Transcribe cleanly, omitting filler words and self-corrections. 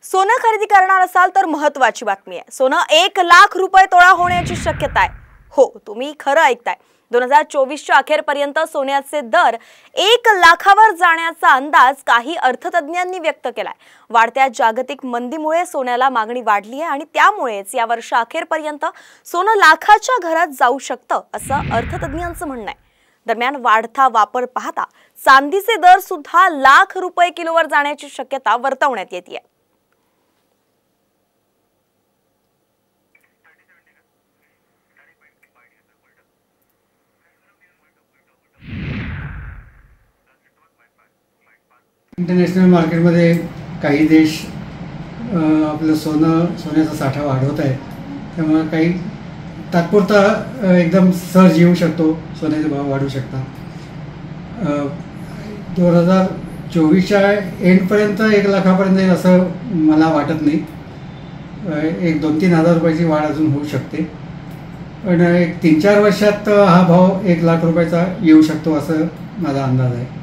सोनं खरेदी करणार असाल तर महत्त्वाची बातमी आहे। सोनं 1 लाख रुपये तोळा होण्याची शक्यता आहे। हो, तुम्ही खरं ऐकताय। 2024च्या अखेरपर्यंत सोन्याचे दर 1 लाखावर जाण्याचा अंदाज काही अर्थतज्ञांनी व्यक्त केलाय। वाढत्या जागतिक मंदीमुळे सोन्याला मागणी वाढली आहे आणि त्यामुळेच या वर्षा अखेरपर्यंत सोनं लाखाच्या घरात जाऊ शकतं असं अर्थतज्ञांचं म्हणणं आहे। दरम्यान वाढता वापर पाहता चांदीचे दर सुद्धा लाख रुपये किलोवर जाण्याची शक्यता वर्तवण्यात येते। इंटरनॅशनल मार्केटमध्ये काही देश आपलं सोन्याचा साठा वाढवत आहेत, त्यामुळे काही तात्पुरता एकदम सर्ज येऊ शकतो, सोन्याचे भाव वाढू शकतात। 2024च्या एंडपर्यंत 1 लाखापर्यंत येईल असं मला वाटत नाही। 1-2-3 हजार रुपयाची वाढ अजून होऊ शकते, पण 3-4 वर्षात हा भाव 1 लाख रुपयाचा येऊ शकतो असं माझा अंदाज आहे।